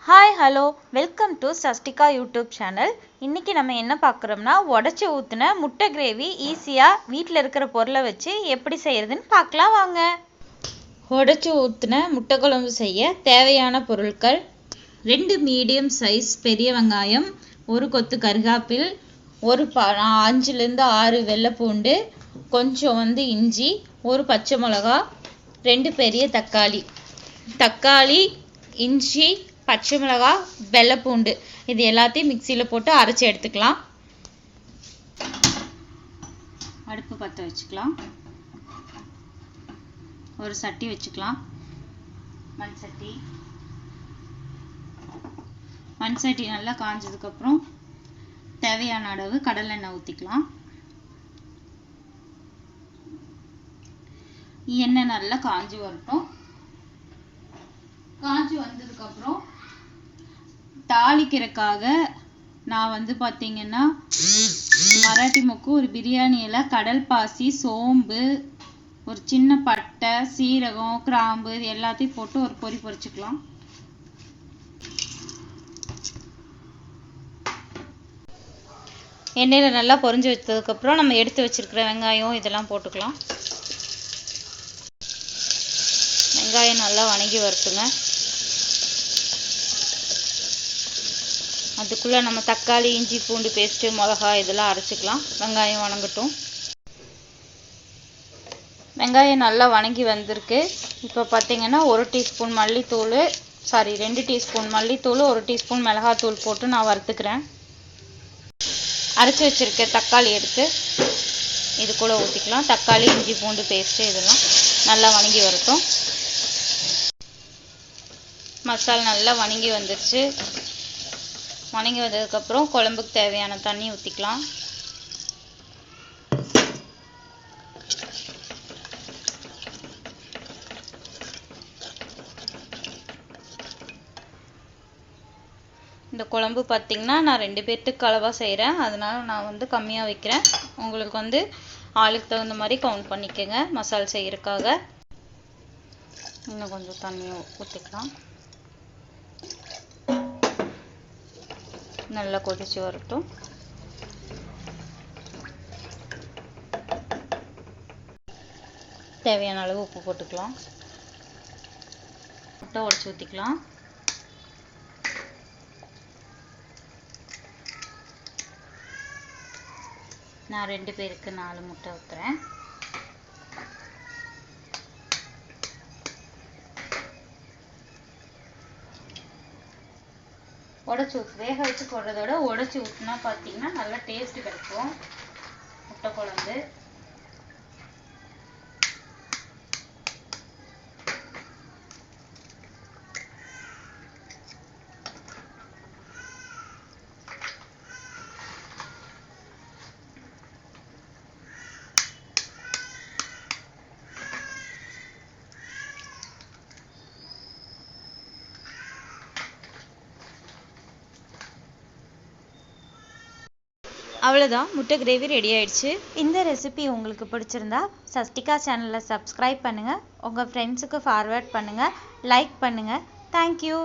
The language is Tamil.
Hi hello welcome to Shashtika YouTube channel. இன்றைக்கி நம்ம என்ன பார்க்குறோம்னா, உடச்சி ஊற்றின முட்டை கிரேவி ஈஸியாக வீட்டில் இருக்கிற பொருளை வச்சு எப்படி செய்கிறதுன்னு பார்க்கலாம் வாங்க. உடச்சி ஊற்றின முட்டை குழம்பு செய்ய தேவையான பொருட்கள்: 2 மீடியம் சைஸ் பெரிய வெங்காயம், ஒரு கொத்து கருகாப்பில், ஒரு 5-6 வெள்ளைப்பூண்டு, கொஞ்சம் இஞ்சி, ஒரு பச்சை மிளகா, 2 பெரிய தக்காளி, இஞ்சி, பச்சை மிளகாய், வெள்ளைப்பூண்டு இது எல்லாத்தையும் மிக்சியில் போட்டு அரைச்சி எடுத்துக்கலாம். அடுப்பு பற்ற வச்சுக்கலாம். ஒரு சட்டி வச்சுக்கலாம். மண் சட்டி நல்லா காஞ்சதுக்கப்புறம் தேவையான அளவு கடலெண்ணெய் ஊற்றிக்கலாம். எண்ணெய் நல்லா காஞ்சி வரட்டும். காஞ்சி வந்ததுக்கப்புறம் தாளிக்கிறதுக்காக நான் பார்த்தீங்கன்னா மராட்டி மொக்கு, ஒரு பிரியாணி இலை, கடல் பாசி, சோம்பு, ஒரு சின்ன பட்டை, சீரகம், கிராம்பு இது எல்லாத்தையும் போட்டு ஒரு பொரி பொரிச்சுக்கலாம். எண்ணெயில் நல்லா பொரிஞ்சு வச்சதுக்கப்புறம் நம்ம எடுத்து வச்சிருக்கிற வெங்காயம் இதெல்லாம் போட்டுக்கலாம். வெங்காயம் நல்லா வணங்கி வரட்டுங்க. அதுக்குள்ளே நம்ம தக்காளி, இஞ்சி, பூண்டு பேஸ்ட்டு, மிளகாய் இதெல்லாம் அரைச்சிக்கலாம். வெங்காயம் வணங்கட்டும். வெங்காயம் நல்லா வணங்கி வந்திருக்கு. இப்போ பார்த்தீங்கன்னா 1 டீஸ்பூன் மல்லித்தூள், 2 டீஸ்பூன் மல்லித்தூள், 1 டீஸ்பூன் மிளகாத்தூள் போட்டு நான் வறுத்துக்கிறேன். அரைச்சி வச்சுருக்க தக்காளி எடுத்து இது கூட ஊற்றிக்கலாம். தக்காளி, இஞ்சி, பூண்டு பேஸ்ட்டு இதெல்லாம் நல்லா வணங்கி வரட்டும். மசாலா நல்லா வணங்கி வந்துருச்சு. வணங்கி வந்ததுக்கப்புறம் குழம்புக்கு தேவையான தண்ணி ஊற்றிக்கலாம். இந்த குழம்பு பார்த்திங்கன்னா நான் 2 பேர்த்துக்கு அளவாக செய்கிறேன். அதனால நான் கம்மியாக வைக்கிறேன். உங்களுக்கு ஆளுக்கு தகுந்த மாதிரி கவுண்ட் பண்ணிக்கோங்க. மசாலா செய்கிறதுக்காக இன்னும் கொஞ்சம் தண்ணி ஊற்றிக்கலாம். நல்லா கொதிச்சு வரட்டும். தேவையான அளவு உப்பு போட்டுக்கலாம். முட்டை உடைச்சு ஊற்றிக்கலாம். நான் 2 பேருக்கு 4 முட்டை ஊற்றுறேன். உடச்சி வேக வச்சு போடுறதோட உடச்சி ஊற்றினா பார்த்தீங்கன்னா நல்லா டேஸ்ட் கிடைக்கும் முட்டை குழம்பு. அவ்வளோதான், முட்டை கிரேவி ரெடி ஆயிடுச்சு. இந்த ரெசிபி உங்களுக்கு பிடிச்சிருந்தா சஷ்டிகா சேனலை சப்ஸ்கிரைப் பண்ணுங்கள், உங்கள் ஃப்ரெண்ட்ஸுக்கு ஃபார்வேர்ட் பண்ணுங்கள், லைக் பண்ணுங்கள். தேங்க்யூ.